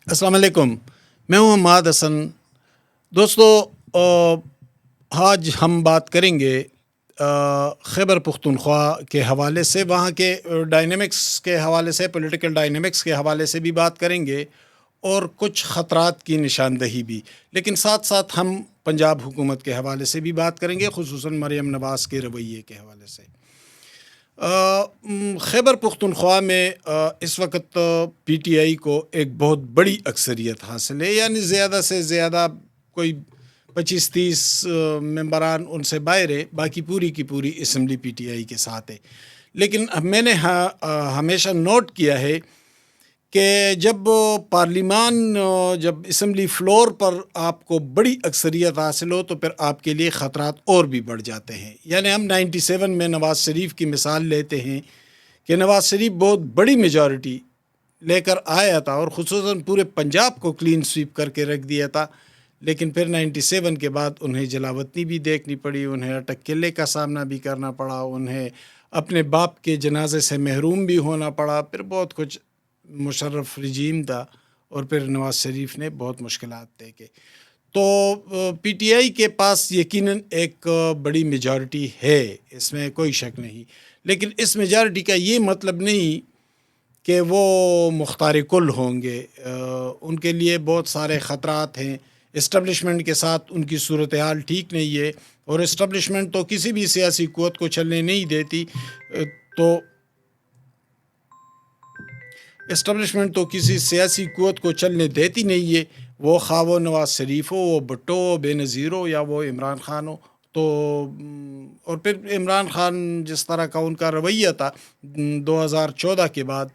السلام علیکم، میں ہوں حماد حسن۔ دوستو، آج ہم بات کریں گے خیبر پختونخوا کے حوالے سے، وہاں کے ڈائنامکس کے حوالے سے، پولیٹیکل ڈائنامکس کے حوالے سے بھی بات کریں گے اور کچھ خطرات کی نشاندہی بھی، لیکن ساتھ ساتھ ہم پنجاب حکومت کے حوالے سے بھی بات کریں گے، خصوصاً مریم نواز کے رویے کے حوالے سے۔ خیبر پختونخوا میں اس وقت پی ٹی آئی کو ایک بہت بڑی اکثریت حاصل ہے، یعنی زیادہ سے زیادہ کوئی 25-30 ممبران ان سے باہر ہے، باقی پوری کی پوری اسمبلی پی ٹی آئی کے ساتھ ہے۔ لیکن میں نے ہمیشہ نوٹ کیا ہے کہ جب پارلیمان، جب اسمبلی فلور پر آپ کو بڑی اکثریت حاصل ہو تو پھر آپ کے لیے خطرات اور بھی بڑھ جاتے ہیں۔ یعنی ہم 97 میں نواز شریف کی مثال لیتے ہیں کہ نواز شریف بہت بڑی میجارٹی لے کر آیا تھا اور خصوصاً پورے پنجاب کو کلین سویپ کر کے رکھ دیا تھا، لیکن پھر 97 کے بعد انہیں جلاوطنی بھی دیکھنی پڑی، انہیں اٹک قلعے کا سامنا بھی کرنا پڑا، انہیں اپنے باپ کے جنازے سے محروم بھی ہونا پڑا، پھر بہت کچھ مشرف رجیم تھا اور پھر نواز شریف نے بہت مشکلات دیکھے۔ تو پی ٹی آئی کے پاس یقیناً ایک بڑی میجارٹی ہے، اس میں کوئی شک نہیں، لیکن اس میجارٹی کا یہ مطلب نہیں کہ وہ مختار کل ہوں گے۔ ان کے لیے بہت سارے خطرات ہیں، اسٹیبلشمنٹ کے ساتھ ان کی صورتحال ٹھیک نہیں ہے، اور اسٹیبلشمنٹ تو کسی بھی سیاسی قوت کو چلنے نہیں دیتی، تو اسٹیبلشمنٹ تو کسی سیاسی قوت کو چلنے دیتی نہیں ہے، وہ خواہ وہ نواز شریف ہو، وہ بھٹو ہو، بے نظیر ہو، یا وہ عمران خان ہو۔ تو اور پھر عمران خان جس طرح کا ان کا رویہ تھا 2014 کے بعد،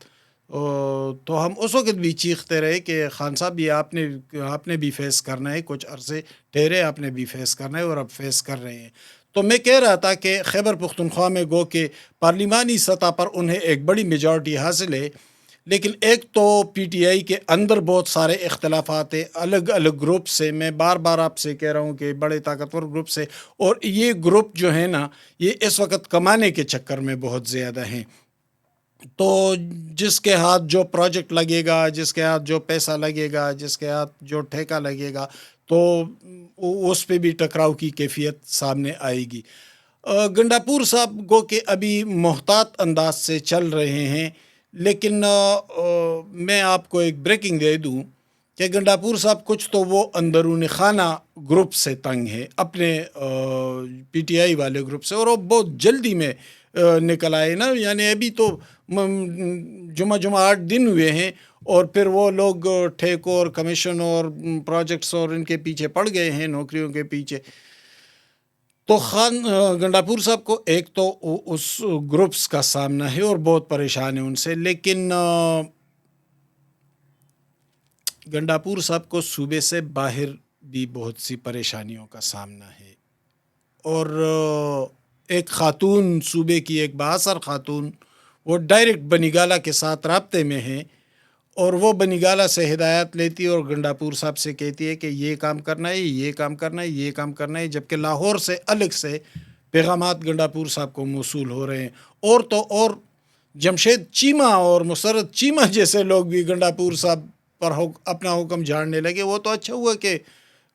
تو ہم اس وقت بھی چیختے رہے کہ خان صاحب یہ آپ نے بھی فیس کرنا ہے، کچھ عرصے ٹھہرے، آپ نے بھی فیس کرنا ہے، اور اب فیس کر رہے ہیں۔ تو میں کہہ رہا تھا کہ خیبر پختونخوا میں گو کہ پارلیمانی سطح پر انہیں ایک بڑی میجارٹی حاصل ہے، لیکن ایک تو پی ٹی آئی کے اندر بہت سارے اختلافات ہیں، الگ الگ گروپ سے، میں بار بار آپ سے کہہ رہا ہوں کہ بڑے طاقتور گروپ سے، اور یہ گروپ جو ہے نا، یہ اس وقت کمانے کے چکر میں بہت زیادہ ہیں۔ تو جس کے ہاتھ جو پروجیکٹ لگے گا، جس کے ہاتھ جو پیسہ لگے گا، جس کے ہاتھ جو ٹھیکہ لگے گا، تو اس پہ بھی ٹکراؤ کی کیفیت سامنے آئے گی۔ گنڈاپور صاحب گو کہ ابھی محتاط انداز سے چل رہے ہیں، لیکن میں آپ کو ایک بریکنگ دے دوں کہ گنڈاپور صاحب کچھ تو وہ اندرون خانہ گروپ سے تنگ ہے، اپنے پی ٹی آئی والے گروپ سے، اور وہ بہت جلدی میں نکل آئے نا، یعنی ابھی تو جمعہ 8 دن ہوئے ہیں، اور پھر وہ لوگ ٹھیکوں اور کمیشن اور پروجیکٹس اور ان کے پیچھے پڑ گئے ہیں، نوکریوں کے پیچھے۔ تو گنڈاپور صاحب کو ایک تو اس گروپس کا سامنا ہے اور بہت پریشان ہے ان سے، لیکن گنڈاپور صاحب کو صوبے سے باہر بھی بہت سی پریشانیوں کا سامنا ہے، اور ایک خاتون صوبے کی، ایک بااثر خاتون، وہ ڈائریکٹ بنی گالہ کے ساتھ رابطے میں ہیں، اور وہ بنی گالہ سے ہدایات لیتی ہے اور گنڈاپور صاحب سے کہتی ہے کہ یہ کام کرنا ہے، یہ کام کرنا ہے، یہ کام کرنا ہے، جبکہ لاہور سے الگ سے پیغامات گنڈاپور صاحب کو موصول ہو رہے ہیں۔ اور تو اور جمشید چیمہ اور مسرت چیمہ جیسے لوگ بھی گنڈاپور صاحب پر اپنا حکم جھاڑنے لگے۔ وہ تو اچھا ہوا کہ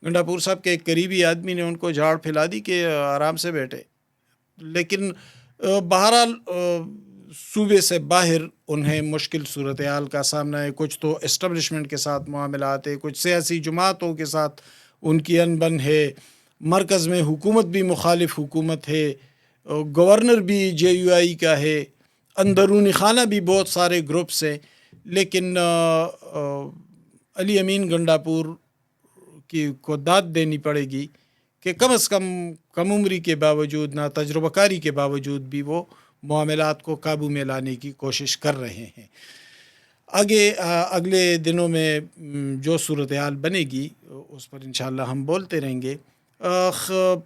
گنڈاپور صاحب کے ایک قریبی آدمی نے ان کو جھاڑ پھیلا دی کہ آرام سے بیٹھے، لیکن بہرحال صوبے سے باہر انہیں مشکل صورتحال کا سامنا ہے۔ کچھ تو اسٹیبلشمنٹ کے ساتھ معاملات ہے، کچھ سیاسی جماعتوں کے ساتھ ان کی انبن ہے، مرکز میں حکومت بھی مخالف حکومت ہے، گورنر بھی جے یو آئی کا ہے، اندرونی خانہ بھی بہت سارے گروپس ہیں، لیکن علی امین گنڈاپور کی کو داد دینی پڑے گی کہ کم از کم عمری کے باوجود، نہ تجربہ کاری کے باوجود بھی وہ معاملات کو قابو میں لانے کی کوشش کر رہے ہیں۔ اگلے دنوں میں جو صورتحال بنے گی اس پر انشاءاللہ ہم بولتے رہیں گے۔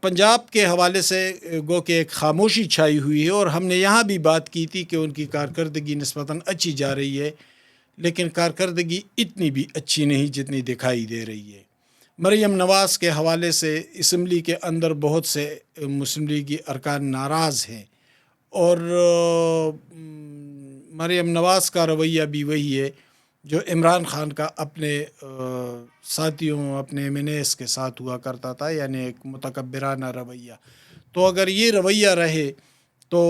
پنجاب کے حوالے سے گو کہ ایک خاموشی چھائی ہوئی ہے، اور ہم نے یہاں بھی بات کی تھی کہ ان کی کارکردگی نسبتاً اچھی جا رہی ہے، لیکن کارکردگی اتنی بھی اچھی نہیں جتنی دکھائی دے رہی ہے۔ مریم نواز کے حوالے سے اسمبلی کے اندر بہت سے مسلم لیگی ارکان ناراض ہیں، اور مریم نواز کا رویہ بھی وہی ہے جو عمران خان کا اپنے ساتھیوں اپنے ایم این ایس کے ساتھ ہوا کرتا تھا، یعنی ایک متکبرانہ رویہ. تو اگر یہ رویہ رہے تو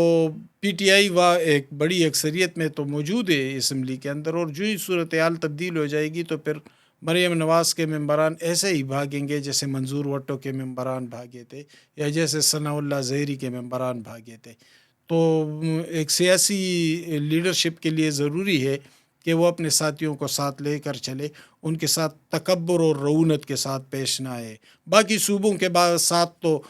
پی ٹی آئی ایک بڑی اکثریت میں تو موجود ہے اسمبلی کے اندر، اور جو ہی صورتحال تبدیل ہو جائے گی تو پھر مریم نواز کے ممبران ایسے ہی بھاگیں گے جیسے منظور وٹو کے ممبران بھاگے تھے یا جیسے ثناء اللہ زہری کے ممبران بھاگے تھے. تو ایک سیاسی لیڈرشپ کے لیے ضروری ہے کہ وہ اپنے ساتھیوں کو ساتھ لے کر چلے، ان کے ساتھ تکبر اور رعونت کے ساتھ پیش نہ آئے. باقی صوبوں کے ساتھ تو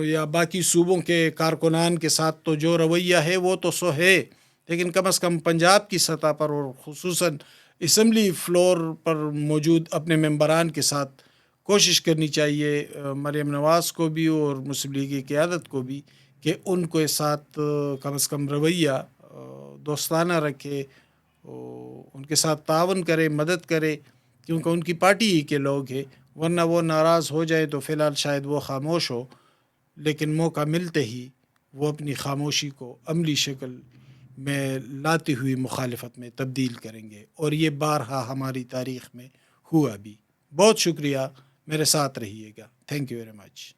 یا باقی صوبوں کے کارکنان کے ساتھ تو جو رویہ ہے وہ تو سو ہے، لیکن کم از کم پنجاب کی سطح پر اور خصوصاً اسمبلی فلور پر موجود اپنے ممبران کے ساتھ کوشش کرنی چاہیے مریم نواز کو بھی اور مسلم لیگ کی قیادت کو بھی کہ ان کے ساتھ کم از کم رویہ دوستانہ رکھے، ان کے ساتھ تعاون کرے، مدد کرے، کیونکہ ان کی پارٹی ہی کے لوگ ہیں. ورنہ وہ ناراض ہو جائے تو فی الحال شاید وہ خاموش ہو، لیکن موقع ملتے ہی وہ اپنی خاموشی کو عملی شکل میں لاتی ہوئی مخالفت میں تبدیل کریں گے، اور یہ بارہا ہماری تاریخ میں ہوا بھی. بہت شکریہ، میرے ساتھ رہیے گا. Thank you very much.